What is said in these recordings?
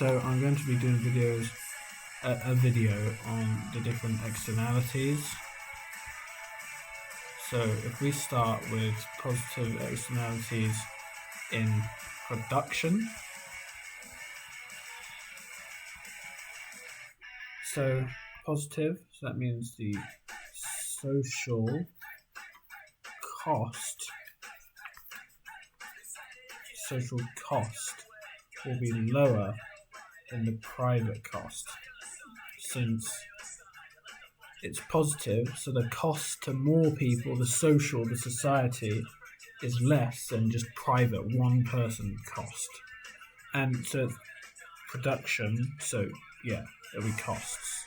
So I'm going to be doing a video on the different externalities. So if we start with positive externalities in production. So positive, so that means the social cost will be lower than the private cost, since it's positive, so the cost to more people, the society, is less than just private one person cost. And so production, so yeah, there'll be costs.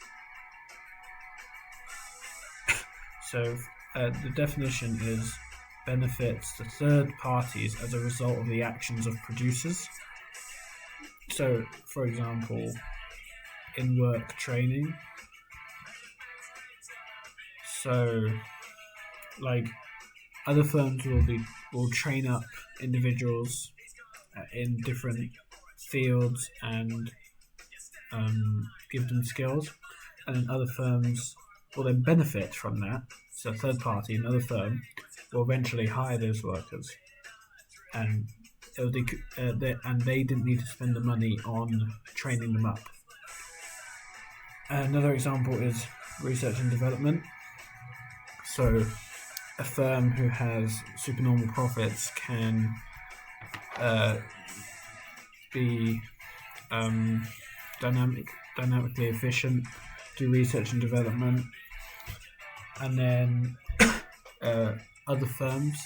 So the definition is benefits to third parties as a result of the actions of producers. So, for example, in work training, so like other firms will train up individuals in different fields and give them skills, and then other firms will then benefit from that. So a third party, another firm, will eventually hire those workers, and they didn't need to spend the money on training them up. Another example is research and development. So a firm who has supernormal profits can be dynamically efficient, do research and development, and then other firms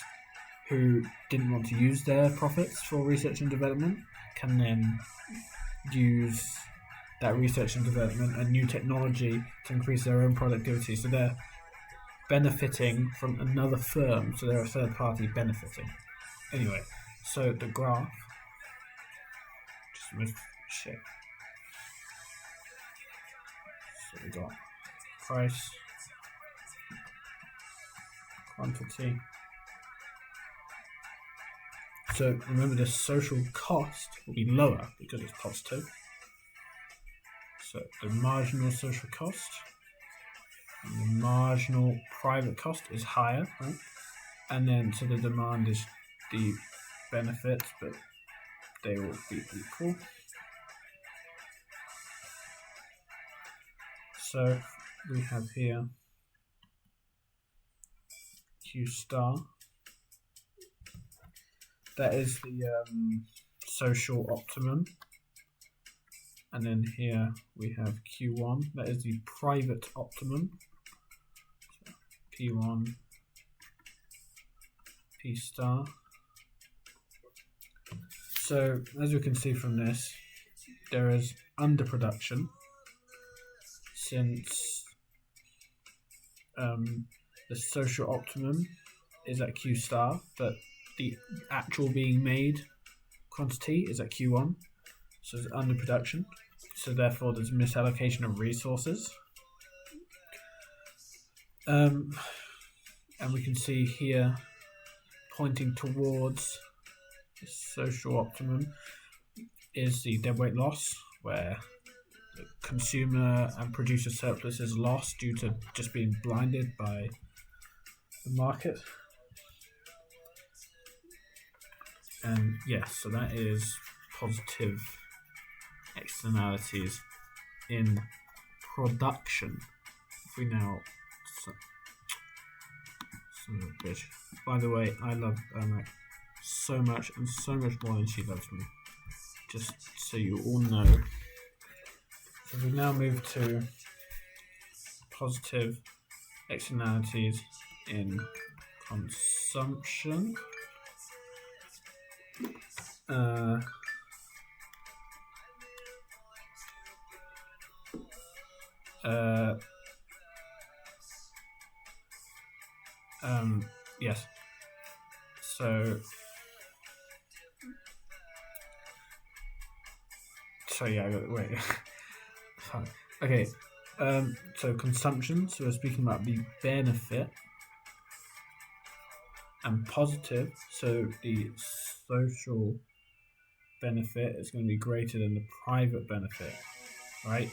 who didn't want to use their profits for research and development can then use that research and development and new technology to increase their own productivity. So they're benefiting from another firm, so they're a third party benefiting. Anyway, so the graph, just move shit. So we got price, quantity. So remember, the social cost will be lower because it's positive. So the marginal social cost and the marginal private cost is higher, right? And then so the demand is the benefits, but they will be equal. So we have here Q star. That is the social optimum. And then here we have Q1. That is the private optimum. So P1, P star. So as we can see from this, there is underproduction, since the social optimum is at Q star, but the actual being made quantity is at Q1, so it's underproduction. So therefore there's misallocation of resources. And we can see here, pointing towards the social optimum, is the deadweight loss, where the consumer and producer surplus is lost due to just being blinded by the market. And yes, so that is positive externalities in production. If we now, son of a bitch. By the way, I love Ermac so much, and so much more than she loves me. Just so you all know. So we now move to positive externalities in consumption. Yes. So yeah, wait. Okay. So consumption. So we're speaking about the benefit, and positive. So the social benefit is going to be greater than the private benefit, right?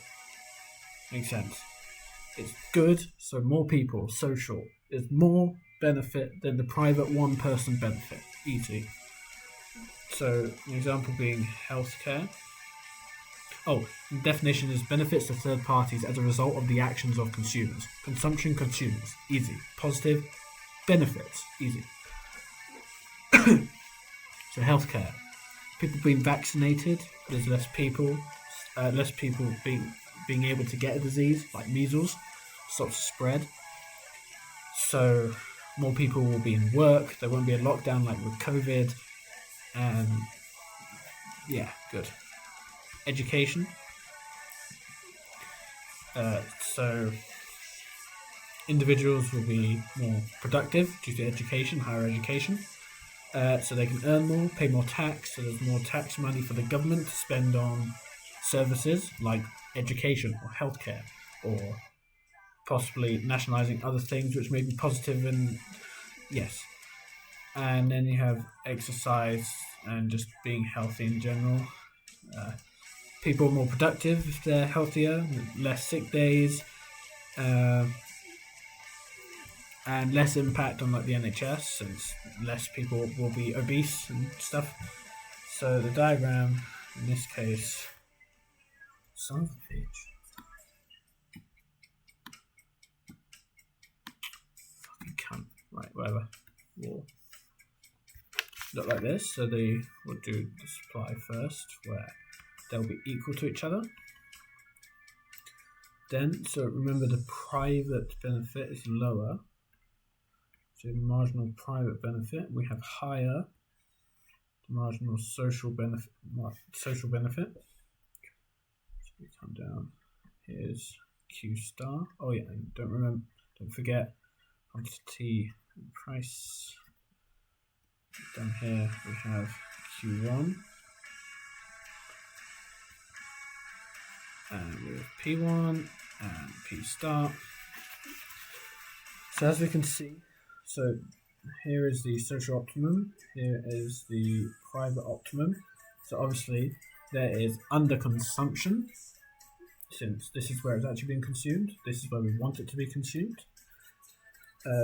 Makes sense. It's good, so more people, social, is more benefit than the private one-person benefit. Easy. So, an example being healthcare. Oh, the definition is benefits to third parties as a result of the actions of consumers. Consumption, consumers. Easy. Positive, benefits. Easy. So, healthcare. People being vaccinated, there's less people being able to get a disease like measles, stops the spread. So more people will be in work. There won't be a lockdown like with COVID, and yeah, good. Education. So individuals will be more productive due to education, higher education. So they can earn more, pay more tax, so there's more tax money for the government to spend on services like education or healthcare, or possibly nationalising other things which may be positive, and yes. And then you have exercise and just being healthy in general. People are more productive if they're healthier, less sick days, and less impact on like the NHS, since less people will be obese and stuff. So the diagram in this case, son of a bitch, fucking cunt. Right, whatever. War. Look like this. So they will do the supply first, where they'll be equal to each other. Then, so remember the private benefit is lower. So marginal private benefit, we have higher marginal social benefit. So we come down. Here's Q star. Oh yeah, and don't forget quantity and price. Down here we have Q1, and we have P1 and P star. So as we can see, so here is the social optimum, here is the private optimum. So obviously there is underconsumption, since this is where it's actually being consumed. This is where we want it to be consumed.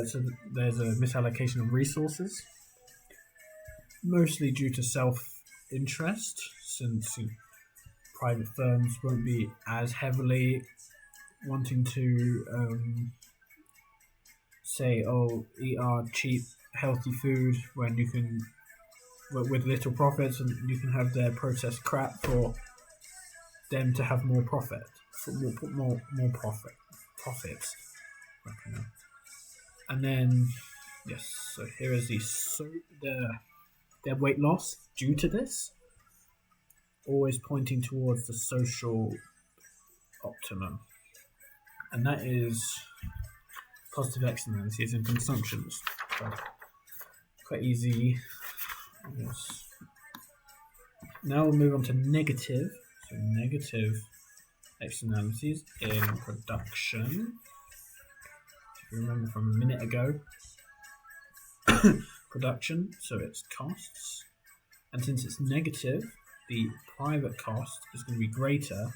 So there's a misallocation of resources, mostly due to self-interest, since private firms won't be as heavily wanting to say, oh, eat our cheap, healthy food, when you can, with little profits, and you can have their processed crap for them to have more profit, for more profits. Okay. And then, yes, so here is their weight loss due to this, always pointing towards the social optimum, and that is positive externalities and consumptions. So quite easy. Yes. Now we'll move on to negative. So negative externalities in production. If you remember from a minute ago, production, so it's costs. And since it's negative, the private cost is going to be greater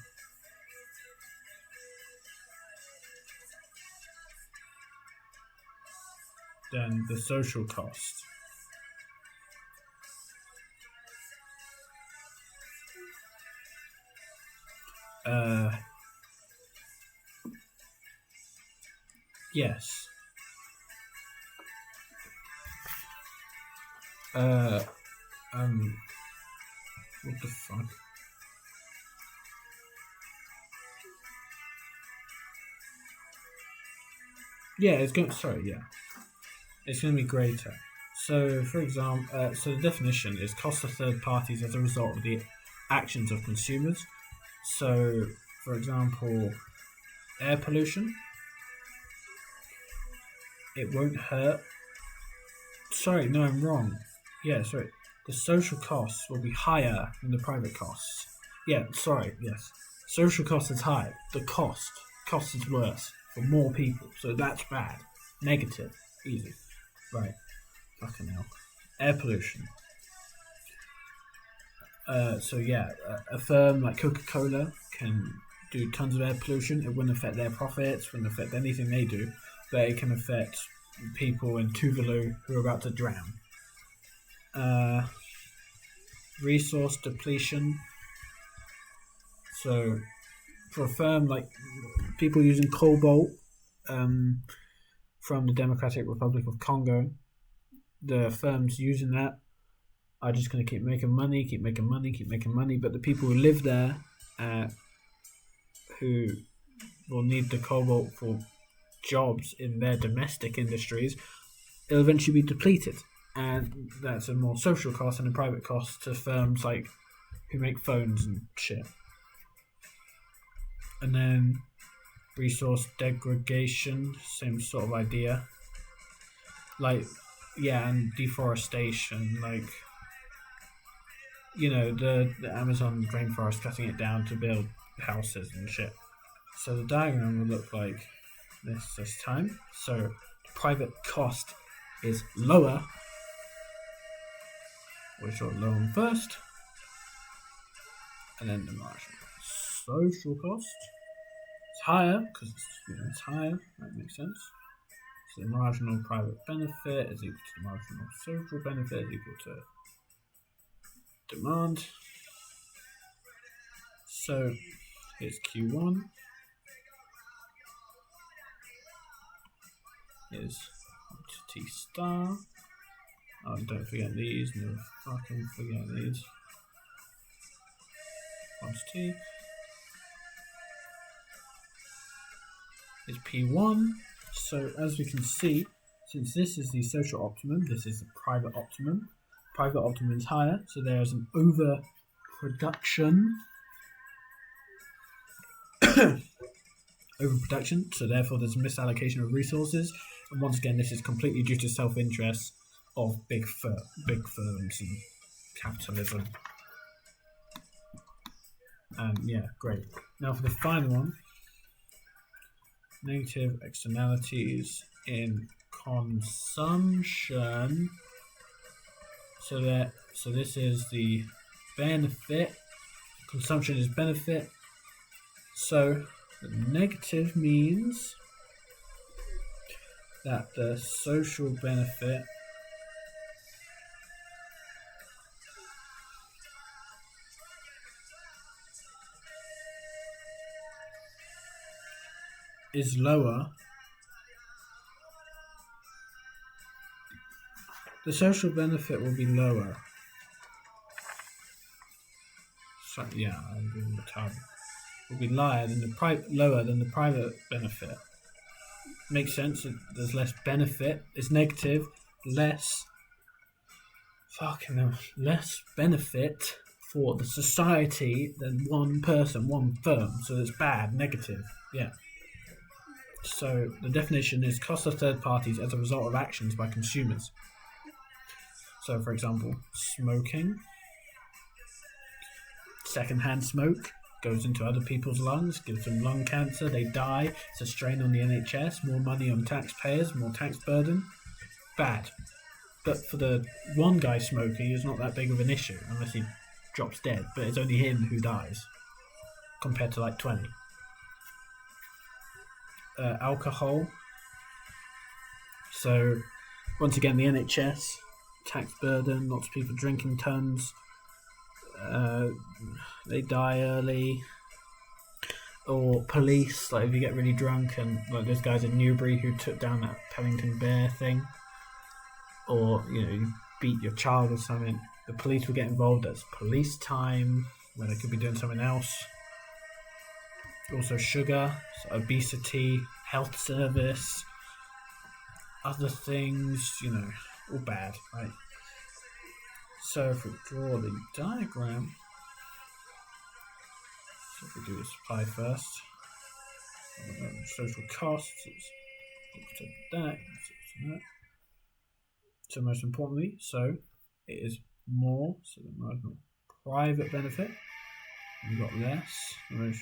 than the social cost. Yes. What the fuck? Yeah, it's going. Sorry, yeah, it's going to be greater. So, for example, so the definition is cost to third parties as a result of the actions of consumers. So, for example, air pollution. It won't hurt. Sorry, no, I'm wrong. Yeah, sorry. The social costs will be higher than the private costs. Yeah, sorry, yes. Social cost is high. The cost is worse for more people. So that's bad. Negative. Easy. Right. Fucking hell. Air pollution. So yeah, a firm like Coca-Cola can do tons of air pollution. It wouldn't affect their profits, wouldn't affect anything they do, but it can affect people in Tuvalu who are about to drown. Resource depletion. So for a firm like people using cobalt from the Democratic Republic of Congo, the firms using that are just going to keep making money, but the people who live there, who will need the cobalt for jobs in their domestic industries, it'll eventually be depleted. And that's a more social cost and a private cost to firms like who make phones and shit. And then resource degradation, same sort of idea. Like, yeah, and deforestation, like, you know, the Amazon rainforest, cutting it down to build houses and shit. So the diagram will look like this time. So private cost is lower. We'll draw low on first. And then the marginal social cost is higher, because it's higher, that makes sense. So the marginal private benefit is equal to the marginal social benefit is equal to demand. So here's Q1. Here's T star. Oh, don't forget these. No fucking forget these. Quantity is P1. So as we can see, since this is the social optimum, this is the private optimum. Private optimum is higher, so there is an overproduction. Overproduction, so therefore there's a misallocation of resources. And once again, this is completely due to self-interest of big firms and capitalism. And yeah, great. Now for the final one, negative externalities in consumption. So this is the benefit. Consumption is benefit. So the negative means that the social benefit is lower. The social benefit will be lower. So yeah, I'm doing the target. Will be lower than the private benefit. Makes sense. There's less benefit. It's negative. Less benefit for the society than one person, one firm. So it's bad, negative. Yeah. So the definition is cost of third parties as a result of actions by consumers. So for example, smoking. Secondhand smoke goes into other people's lungs, gives them lung cancer, they die. It's a strain on the NHS, more money on taxpayers, more tax burden. Bad. But for the one guy smoking, it's not that big of an issue unless he drops dead. But it's only him who dies compared to like 20. Alcohol. So once again, the NHS, tax burden, lots of people drinking tons. They die early. Or police, like if you get really drunk, and like those guys in Newbury who took down that Pellington Bear thing, or you beat your child or something, the police will get involved. As police time when they could be doing something else. Also sugar, so obesity, health service, other things, all bad, right? So if we draw the diagram, so if we do the supply first, social costs, it's equal to that. So most importantly, so it is more, so the marginal private benefit, we've got less, the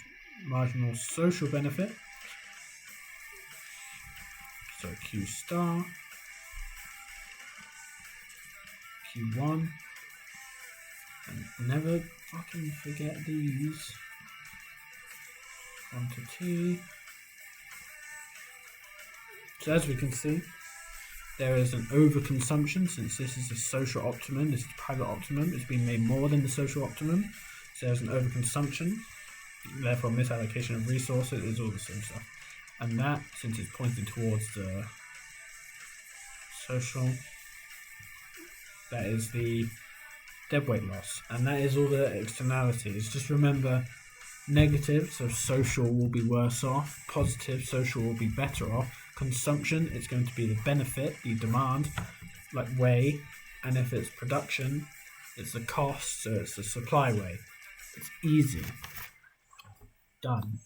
marginal social benefit, so Q star, Q1, And never fucking forget these. Quantity. So as we can see, there is an overconsumption. Since this is a social optimum, this is private optimum, it's been made more than the social optimum. So there's an overconsumption, therefore misallocation of resources is all the same stuff. And that, since it's pointing towards the social, that is the deadweight loss. And that is all the externalities. Just remember, negative, so social will be worse off. Positive, social will be better off. Consumption, it's going to be the benefit, the demand, like way. And if it's production, it's the cost, so it's the supply way. It's easy. Done.